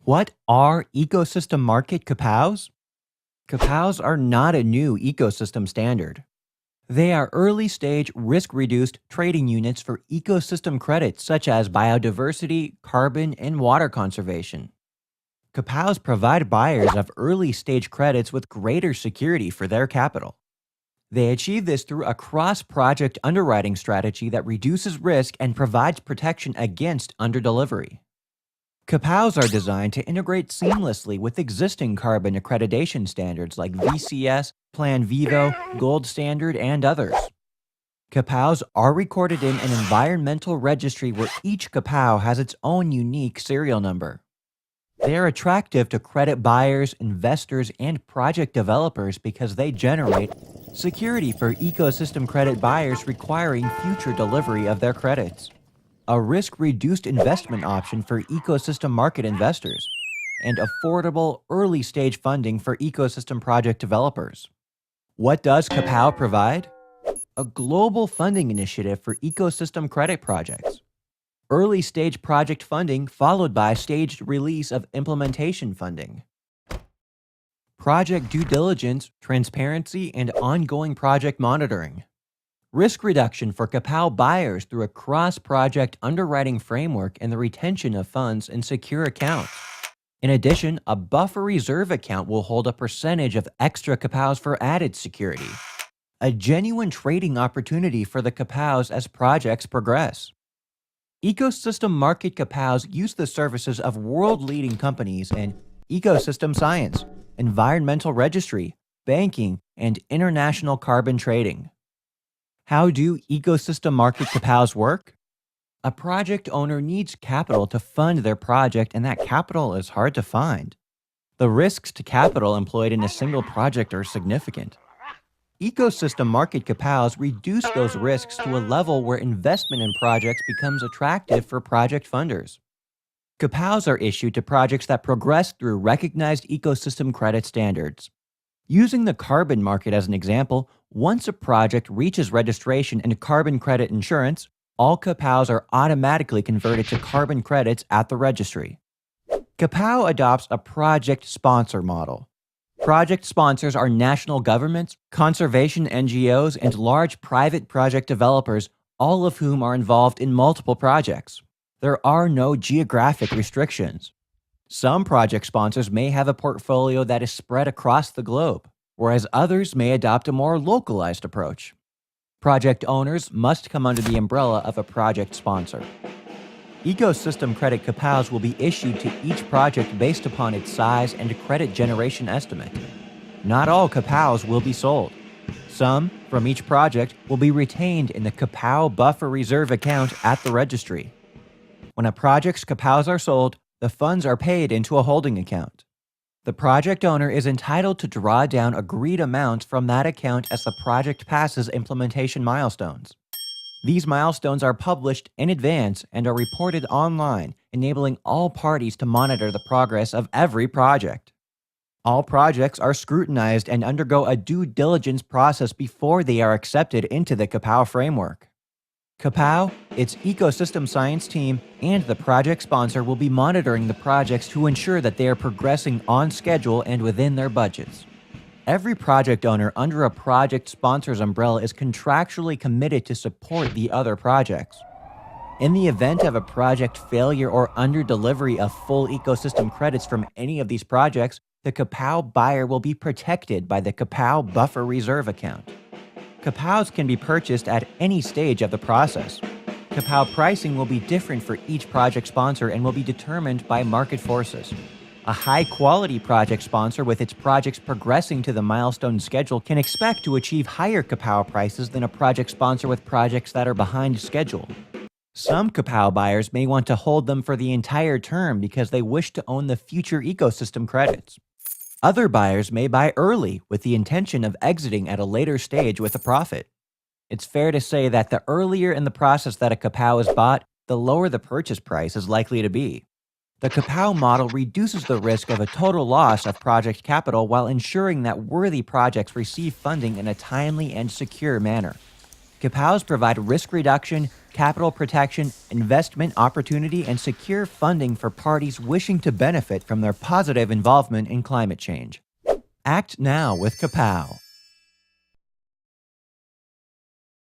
What are ecosystem market Cupaus? Cupaus are not a new ecosystem standard. They are early stage risk reduced trading units for ecosystem credits such as biodiversity, carbon, and water conservation. Cupaus provide buyers of early stage credits with greater security for their capital. They achieve this through a cross project underwriting strategy that reduces risk and provides protection against underdelivery. Cupaus are designed to integrate seamlessly with existing carbon accreditation standards like VCS, Plan Vivo, Gold Standard, and others. Cupaus are recorded in an environmental registry where each Cupau has its own unique serial number. They are attractive to credit buyers, investors, and project developers because they generate security for ecosystem credit buyers requiring future delivery of their credits, a risk-reduced investment option for ecosystem market investors, and affordable early-stage funding for ecosystem project developers. What does Cupau provide? A global funding initiative for ecosystem credit projects. Early-stage project funding followed by staged release of implementation funding. Project due diligence, transparency, and ongoing project monitoring. Risk reduction for Cupau buyers through a cross-project underwriting framework and the retention of funds in secure accounts. In addition, a buffer reserve account will hold a percentage of extra Cupaus for added security. A genuine trading opportunity for the Cupaus as projects progress. Ecosystem market Cupaus use the services of world-leading companies in ecosystem science, environmental registry, banking, and international carbon trading. How do ecosystem market Cupaus work? A project owner needs capital to fund their project, and that capital is hard to find. The risks to capital employed in a single project are significant. Ecosystem market Cupaus reduce those risks to a level where investment in projects becomes attractive for project funders. Cupaus are issued to projects that progress through recognized ecosystem credit standards. Using the carbon market as an example, once a project reaches registration and carbon credit insurance, all Cupaus are automatically converted to carbon credits at the registry. Cupau adopts a project sponsor model. Project sponsors are national governments, conservation NGOs, and large private project developers, all of whom are involved in multiple projects. There are no geographic restrictions. Some project sponsors may have a portfolio that is spread across the globe, whereas others may adopt a more localized approach. Project owners must come under the umbrella of a project sponsor. Ecosystem credit Cupaus will be issued to each project based upon its size and credit generation estimate. Not all Cupaus will be sold. Some from each project will be retained in the Cupau Buffer Reserve account at the registry. When a project's Cupaus are sold, the funds are paid into a holding account. The project owner is entitled to draw down agreed amounts from that account as the project passes implementation milestones. These milestones are published in advance and are reported online, enabling all parties to monitor the progress of every project. All projects are scrutinized and undergo a due diligence process before they are accepted into the Cupau framework. Cupau, its ecosystem science team, and the project sponsor will be monitoring the projects to ensure that they are progressing on schedule and within their budgets. Every project owner under a project sponsor's umbrella is contractually committed to support the other projects. In the event of a project failure or under-delivery of full ecosystem credits from any of these projects, the Cupau buyer will be protected by the Cupau Buffer Reserve account. Cupaus can be purchased at any stage of the process. Cupau pricing will be different for each project sponsor and will be determined by market forces. A high-quality project sponsor with its projects progressing to the milestone schedule can expect to achieve higher Cupau prices than a project sponsor with projects that are behind schedule. Some Cupau buyers may want to hold them for the entire term because they wish to own the future ecosystem credits. Other buyers may buy early with the intention of exiting at a later stage with a profit. It's fair to say that the earlier in the process that a Cupau is bought, the lower the purchase price is likely to be. The Cupau model reduces the risk of a total loss of project capital while ensuring that worthy projects receive funding in a timely and secure manner. Cupaus provide risk reduction, capital protection, investment opportunity, and secure funding for parties wishing to benefit from their positive involvement in climate change. Act now with Cupau.